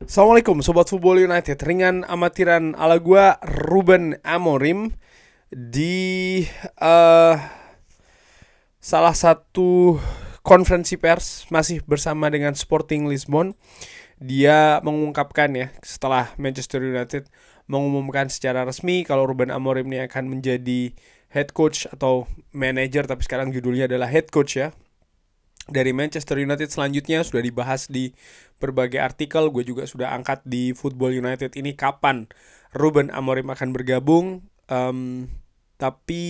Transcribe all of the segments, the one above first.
Assalamualaikum Sobat Football United. Ringan amatiran ala gua Ruben Amorim di eh, salah satu konferensi pers masih bersama dengan Sporting Lisbon. Dia mengungkapkan ya, setelah Manchester United mengumumkan secara resmi kalau Ruben Amorim ini akan menjadi head coach atau manager, tapi sekarang judulnya adalah head coach ya, dari Manchester United. Selanjutnya sudah dibahas di berbagai artikel. Gue juga sudah angkat di Football United ini kapan Ruben Amorim akan bergabung. Tapi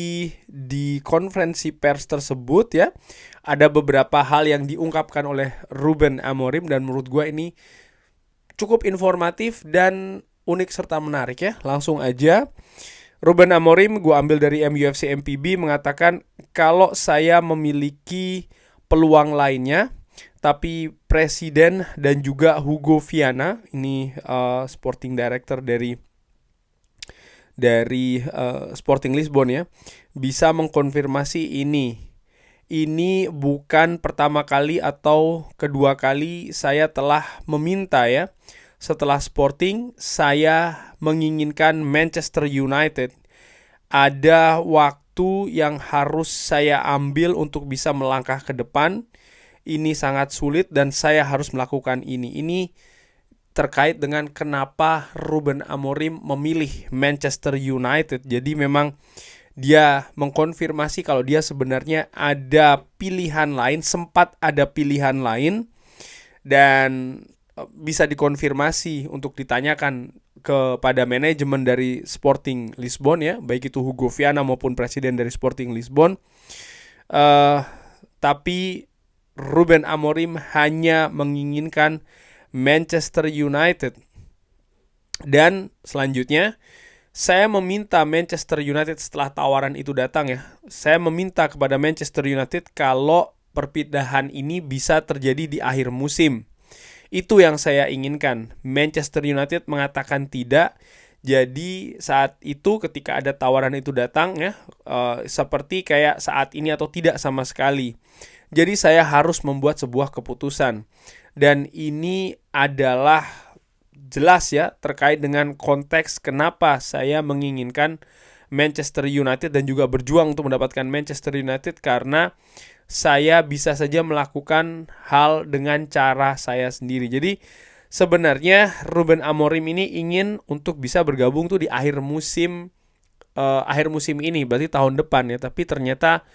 di konferensi pers tersebut ya, ada beberapa hal yang diungkapkan oleh Ruben Amorim dan menurut gue ini cukup informatif dan unik serta menarik ya. Langsung aja. Ruben Amorim, gue ambil dari MUFC MPB, mengatakan kalau saya memiliki peluang lainnya, tapi Presiden dan juga Hugo Viana, ini Sporting Director dari Sporting Lisbon ya, bisa mengkonfirmasi ini. Ini bukan pertama kali atau kedua kali saya telah meminta ya. Setelah Sporting, saya menginginkan Manchester United. Ada waktu yang harus saya ambil untuk bisa melangkah ke depan. Ini sangat sulit dan saya harus melakukan ini. Ini terkait dengan kenapa Ruben Amorim memilih Manchester United. Jadi memang dia mengkonfirmasi kalau dia sebenarnya ada pilihan lain, sempat ada pilihan lain, dan bisa dikonfirmasi untuk ditanyakan kepada manajemen dari Sporting Lisbon ya, baik itu Hugo Viana maupun presiden dari Sporting Lisbon. Tapi Ruben Amorim hanya menginginkan Manchester United. Dan selanjutnya, saya meminta Manchester United setelah tawaran itu datang ya. Saya meminta kepada Manchester United kalau perpindahan ini bisa terjadi di akhir musim. Itu yang saya inginkan. Manchester United mengatakan tidak. Jadi saat itu ketika ada tawaran itu datang ya, seperti kayak saat ini atau tidak sama sekali. Jadi saya harus membuat sebuah keputusan. Dan ini adalah jelas ya terkait dengan konteks kenapa saya menginginkan Manchester United dan juga berjuang untuk mendapatkan Manchester United, karena saya bisa saja melakukan hal dengan cara saya sendiri. Jadi sebenarnya Ruben Amorim ini ingin untuk bisa bergabung tuh di akhir musim ini, berarti tahun depan ya. Tapi ternyata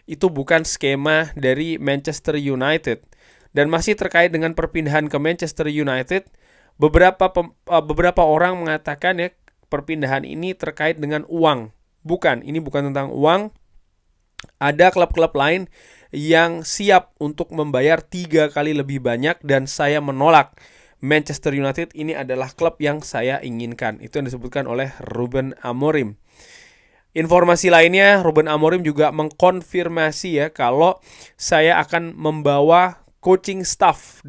itu bukan skema dari Manchester United. Dan masih terkait dengan perpindahan ke Manchester United, beberapa orang mengatakan ya perpindahan ini terkait dengan uang. Bukan, ini bukan tentang uang. Ada klub-klub lain yang siap untuk membayar 3 kali lebih banyak dan saya menolak. Manchester United ini adalah klub yang saya inginkan. Itu yang disebutkan oleh Ruben Amorim. Informasi lainnya, Ruben Amorim juga mengkonfirmasi ya kalau saya akan membawa coaching staff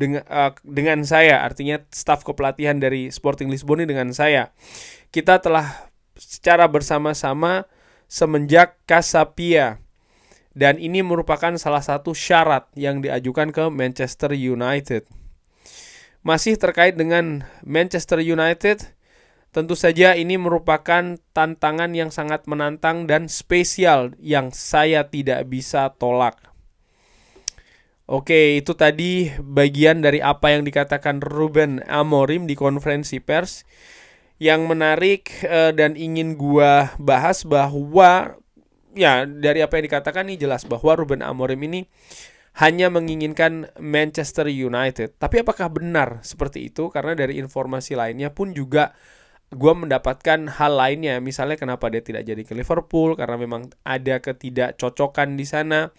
dengan saya, artinya staff kepelatihan dari Sporting Lisbon ini dengan saya. Kita telah secara bersama-sama semenjak Casapia. Dan ini merupakan salah satu syarat yang diajukan ke Manchester United. Masih terkait dengan Manchester United, tentu saja ini merupakan tantangan yang sangat menantang dan spesial yang saya tidak bisa tolak. Oke, itu tadi bagian dari apa yang dikatakan Ruben Amorim di konferensi pers. Yang menarik dan ingin gua bahas bahwa ya dari apa yang dikatakan nih jelas bahwa Ruben Amorim ini hanya menginginkan Manchester United. Tapi apakah benar seperti itu? Karena dari informasi lainnya pun juga gue mendapatkan hal lainnya. Misalnya kenapa dia tidak jadi ke Liverpool, karena memang ada ketidakcocokan di sana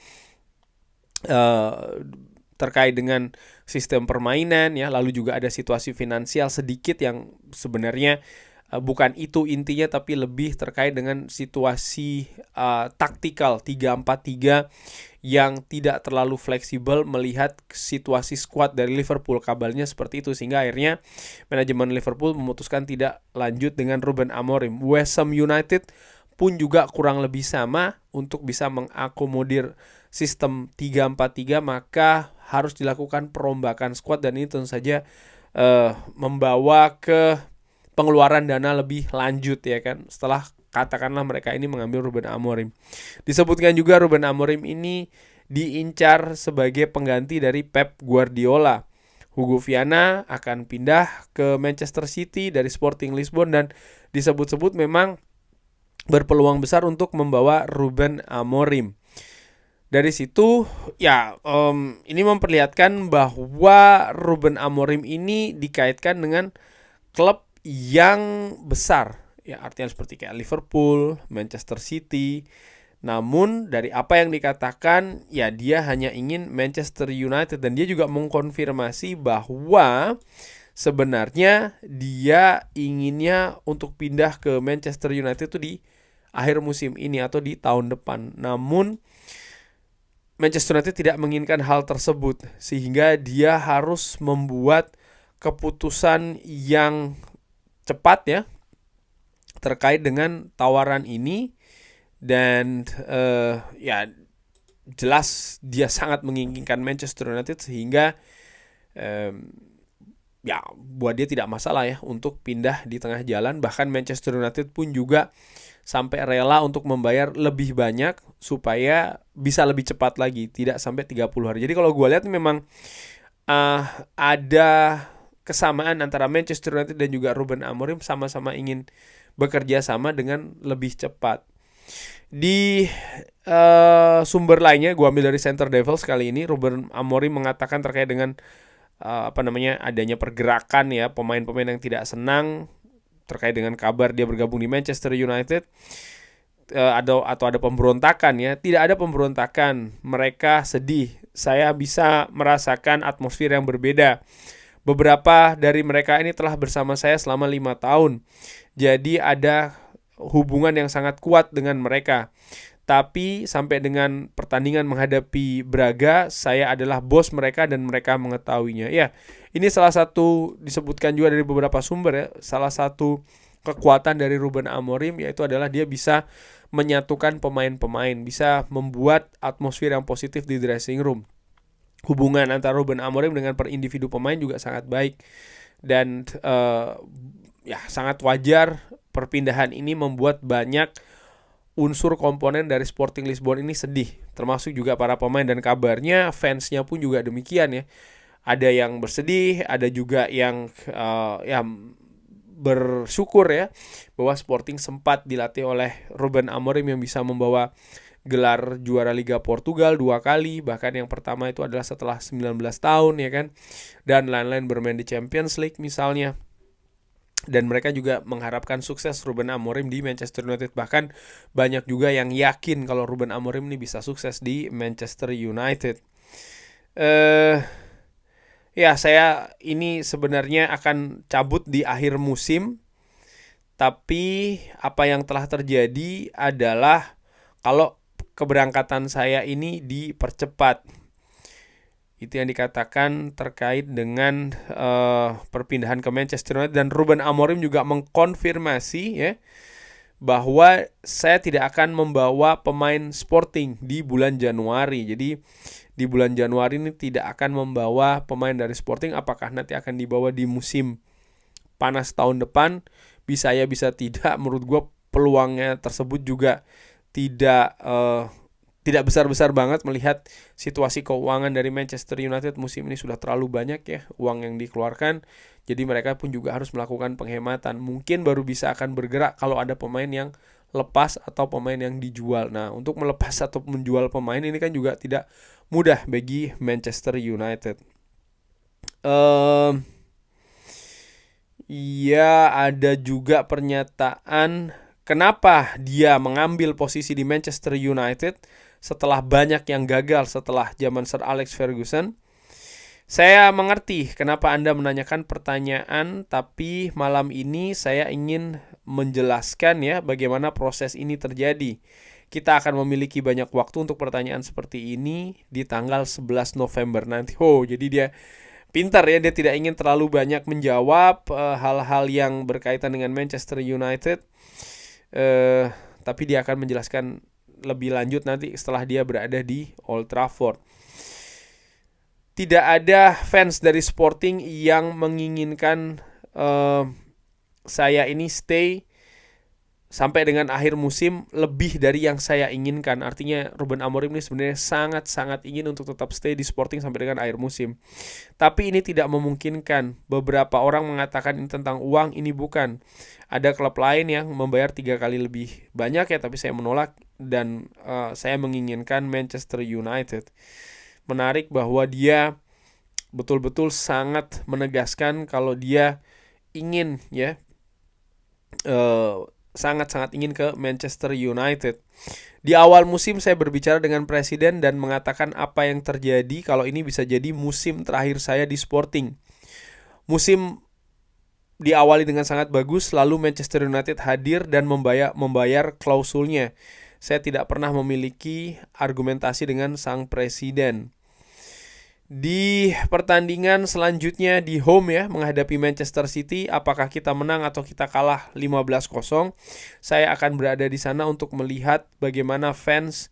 terkait dengan sistem permainan ya. Lalu juga ada situasi finansial sedikit yang sebenarnya bukan itu intinya, tapi lebih terkait dengan situasi taktikal 3-4-3 yang tidak terlalu fleksibel melihat situasi skuad dari Liverpool. Kabarnya seperti itu, sehingga akhirnya manajemen Liverpool memutuskan tidak lanjut dengan Ruben Amorim. West Ham United pun juga kurang lebih sama. Untuk bisa mengakomodir sistem 3-4-3 maka harus dilakukan perombakan skuad, dan ini tentu saja membawa ke pengeluaran dana lebih lanjut ya kan, setelah katakanlah mereka ini mengambil Ruben Amorim. Disebutkan juga Ruben Amorim ini diincar sebagai pengganti dari Pep Guardiola. Hugo Viana akan pindah ke Manchester City dari Sporting Lisbon dan disebut-sebut memang berpeluang besar untuk membawa Ruben Amorim. Dari situ ya ini memperlihatkan bahwa Ruben Amorim ini dikaitkan dengan klub yang besar. Ya artinya seperti kayak Liverpool, Manchester City. Namun dari apa yang dikatakan, ya dia hanya ingin Manchester United dan dia juga mengkonfirmasi bahwa sebenarnya dia inginnya untuk pindah ke Manchester United itu di akhir musim ini atau di tahun depan. Namun Manchester United tidak menginginkan hal tersebut sehingga dia harus membuat keputusan yang cepat ya terkait dengan tawaran ini. Dan ya jelas dia sangat menginginkan Manchester United sehingga ya buat dia tidak masalah ya untuk pindah di tengah jalan. Bahkan Manchester United pun juga sampai rela untuk membayar lebih banyak supaya bisa lebih cepat lagi, tidak sampai 30 hari. Jadi kalau gue lihat memang ada kesamaan antara Manchester United dan juga Ruben Amorim, sama-sama ingin bekerja sama dengan lebih cepat. Di sumber lainnya, gue ambil dari Center Devils kali ini, Ruben Amorim mengatakan terkait dengan adanya pergerakan ya pemain-pemain yang tidak senang terkait dengan kabar dia bergabung di Manchester United, atau ada pemberontakan ya. Tidak ada pemberontakan, mereka sedih. Saya bisa merasakan atmosfer yang berbeda. Beberapa dari mereka ini telah bersama saya selama 5 tahun. Jadi ada hubungan yang sangat kuat dengan mereka. Tapi sampai dengan pertandingan menghadapi Braga, saya adalah bos mereka dan mereka mengetahuinya. Ya, ini salah satu disebutkan juga dari beberapa sumber ya. Salah satu kekuatan dari Ruben Amorim yaitu adalah dia bisa menyatukan pemain-pemain, bisa membuat atmosfer yang positif di dressing room. Hubungan antara Ruben Amorim dengan per individu pemain juga sangat baik. Dan ya sangat wajar perpindahan ini membuat banyak unsur komponen dari Sporting Lisbon ini sedih, termasuk juga para pemain, dan kabarnya fansnya pun juga demikian ya. Ada yang bersedih, ada juga yang bersyukur ya bahwa Sporting sempat dilatih oleh Ruben Amorim yang bisa membawa gelar juara Liga Portugal 2 kali, bahkan yang pertama itu adalah setelah 19 tahun ya kan, dan lain-lain, bermain di Champions League misalnya. Dan mereka juga mengharapkan sukses Ruben Amorim di Manchester United. Bahkan banyak juga yang yakin kalau Ruben Amorim ini bisa sukses di Manchester United. Ya saya ini sebenarnya akan cabut di akhir musim. Tapi apa yang telah terjadi adalah kalau keberangkatan saya ini dipercepat. Itu yang dikatakan terkait dengan perpindahan ke Manchester United. Dan Ruben Amorim juga mengkonfirmasi ya bahwa saya tidak akan membawa pemain Sporting di bulan Januari. Jadi di bulan Januari ini tidak akan membawa pemain dari Sporting. Apakah nanti akan dibawa di musim panas tahun depan? Bisa ya, bisa tidak. Menurut gue peluangnya tersebut juga tidak besar-besar banget melihat situasi keuangan dari Manchester United musim ini. Sudah terlalu banyak ya uang yang dikeluarkan. Jadi mereka pun juga harus melakukan penghematan. Mungkin baru bisa akan bergerak kalau ada pemain yang lepas atau pemain yang dijual. Nah, untuk melepas atau menjual pemain ini kan juga tidak mudah bagi Manchester United. Ya, ada juga pernyataan kenapa dia mengambil posisi di Manchester United setelah banyak yang gagal setelah zaman Sir Alex Ferguson. Saya mengerti kenapa Anda menanyakan pertanyaan, tapi malam ini saya ingin menjelaskan ya bagaimana proses ini terjadi. Kita akan memiliki banyak waktu untuk pertanyaan seperti ini di tanggal 11 November nanti. Jadi dia pintar ya, dia tidak ingin terlalu banyak menjawab hal-hal yang berkaitan dengan Manchester United. Tapi dia akan menjelaskan lebih lanjut nanti setelah dia berada di Old Trafford. tidak ada fans dari Sporting yang menginginkan saya ini stay sampai dengan akhir musim lebih dari yang saya inginkan. Artinya Ruben Amorim ini sebenarnya sangat-sangat ingin untuk tetap stay di Sporting sampai dengan akhir musim. Tapi ini tidak memungkinkan. Beberapa orang mengatakan ini tentang uang, ini bukan. Ada klub lain yang membayar 3 kali lebih banyak ya, tapi saya menolak dan saya menginginkan Manchester United. Menarik bahwa dia betul-betul sangat menegaskan kalau dia ingin ya sangat-sangat ingin ke Manchester United. Di awal musim saya berbicara dengan presiden dan mengatakan apa yang terjadi kalau ini bisa jadi musim terakhir saya di Sporting. Musim diawali dengan sangat bagus, lalu Manchester United hadir dan membayar klausulnya. Saya tidak pernah memiliki argumentasi dengan sang presiden. Di pertandingan selanjutnya di home ya, menghadapi Manchester City, apakah kita menang atau kita kalah 15-0, saya akan berada di sana untuk melihat bagaimana fans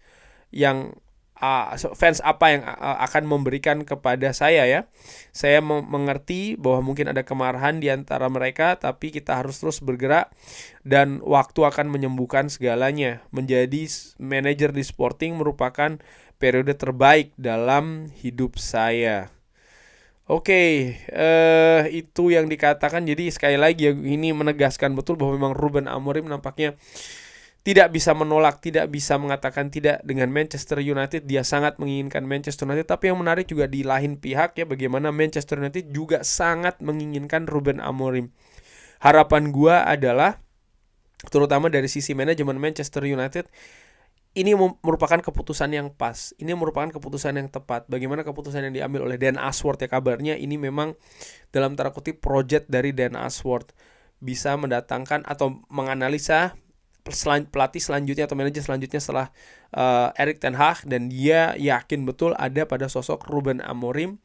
apa yang akan memberikan kepada saya ya. Saya mengerti bahwa mungkin ada kemarahan di antara mereka, tapi kita harus terus bergerak dan waktu akan menyembuhkan segalanya. Menjadi manajer di Sporting merupakan periode terbaik dalam hidup saya. Oke, itu yang dikatakan. Jadi sekali lagi ini menegaskan betul bahwa memang Ruben Amorim nampaknya tidak bisa menolak, tidak bisa mengatakan tidak dengan Manchester United. Dia sangat menginginkan Manchester United. Tapi yang menarik juga di lain pihak ya, bagaimana Manchester United juga sangat menginginkan Ruben Amorim. Harapan gua adalah, terutama dari sisi manajemen Manchester United, ini merupakan keputusan yang pas. Ini merupakan keputusan yang tepat. Bagaimana keputusan yang diambil oleh Dan Ashworth ya, kabarnya ini memang dalam tanda kutip project dari Dan Ashworth. Bisa mendatangkan atau menganalisa pelatih selanjutnya atau manajer selanjutnya setelah Erik ten Hag, dan dia yakin betul ada pada sosok Ruben Amorim.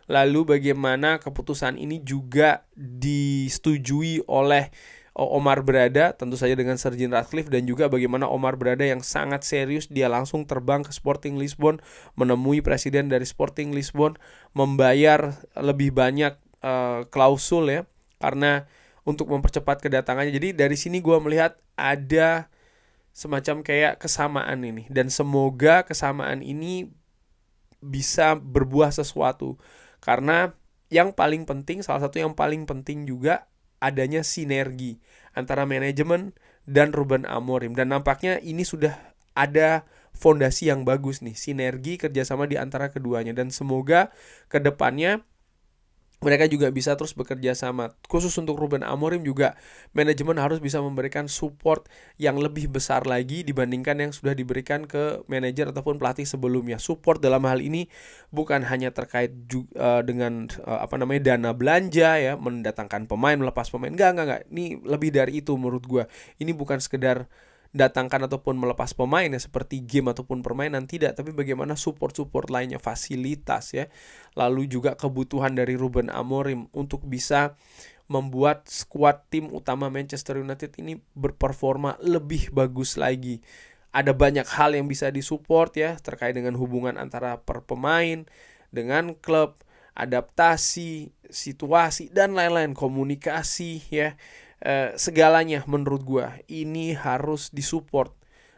Lalu bagaimana keputusan ini juga disetujui oleh Omar Berada, tentu saja dengan Sir Jim Ratcliffe, dan juga bagaimana Omar Berada yang sangat serius, dia langsung terbang ke Sporting Lisbon, menemui presiden dari Sporting Lisbon, membayar lebih banyak klausul ya, karena untuk mempercepat kedatangannya. Jadi dari sini gue melihat ada semacam kayak kesamaan ini, dan semoga kesamaan ini bisa berbuah sesuatu, karena yang paling penting, salah satu yang paling penting juga adanya sinergi antara manajemen dan Ruben Amorim. Dan nampaknya ini sudah ada fondasi yang bagus nih, sinergi kerjasama di antara keduanya. Dan semoga ke depannya mereka juga bisa terus bekerja sama. Khusus untuk Ruben Amorim juga manajemen harus bisa memberikan support yang lebih besar lagi dibandingkan yang sudah diberikan ke manajer ataupun pelatih sebelumnya. Support dalam hal ini bukan hanya terkait dengan dana belanja ya, mendatangkan pemain, melepas pemain. Enggak. Ini lebih dari itu menurut gue. Ini bukan sekedar datangkan ataupun melepas pemain ya, seperti game ataupun permainan, tidak, tapi bagaimana support lainnya, fasilitas ya, lalu juga kebutuhan dari Ruben Amorim untuk bisa membuat skuad tim utama Manchester United ini berperforma lebih bagus lagi. Ada banyak hal yang bisa disupport ya, terkait dengan hubungan antara pemain dengan klub, adaptasi, situasi, dan lain-lain, komunikasi ya. Segalanya menurut gue ini harus disupport.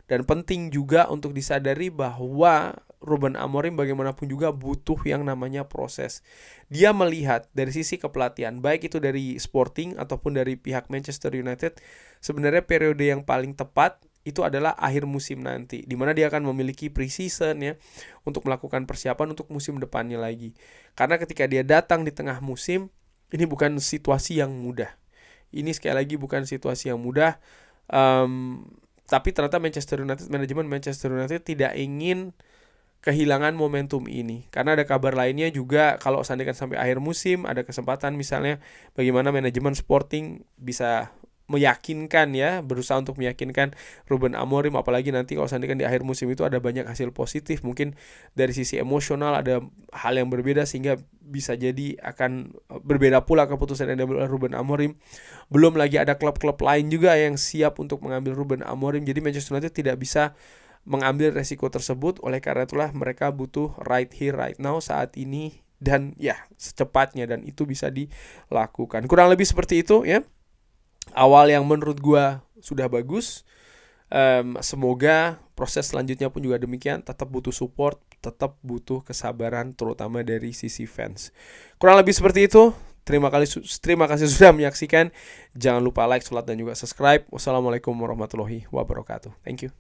Dan penting juga untuk disadari bahwa Ruben Amorim bagaimanapun juga butuh yang namanya proses. Dia melihat dari sisi kepelatihan, baik itu dari Sporting ataupun dari pihak Manchester United, sebenarnya periode yang paling tepat itu adalah akhir musim nanti, dimana dia akan memiliki pre-season ya, untuk melakukan persiapan untuk musim depannya lagi. Karena ketika dia datang di tengah musim, ini bukan situasi yang mudah. Ini sekali lagi bukan situasi yang mudah. Tapi ternyata manajemen Manchester United tidak ingin kehilangan momentum ini. Karena ada kabar lainnya juga, kalau seandainya sampai akhir musim ada kesempatan misalnya bagaimana manajemen Sporting bisa meyakinkan ya, berusaha untuk meyakinkan Ruben Amorim, apalagi nanti kalau seandainya di akhir musim itu ada banyak hasil positif, mungkin dari sisi emosional ada hal yang berbeda, sehingga bisa jadi akan berbeda pula keputusan yang diambil oleh Ruben Amorim. Belum lagi ada klub-klub lain juga yang siap untuk mengambil Ruben Amorim. Jadi Manchester United tidak bisa mengambil resiko tersebut. Oleh karena itulah mereka butuh right here right now, saat ini dan ya secepatnya, dan itu bisa dilakukan. Kurang lebih seperti itu ya. Awal yang menurut gua sudah bagus. Semoga proses selanjutnya pun juga demikian. Tetap butuh support, tetap butuh kesabaran, terutama dari sisi fans. Kurang lebih seperti itu. Terima kasih sudah menyaksikan. Jangan lupa like, share, dan juga subscribe. Wassalamualaikum warahmatullahi wabarakatuh. Thank you.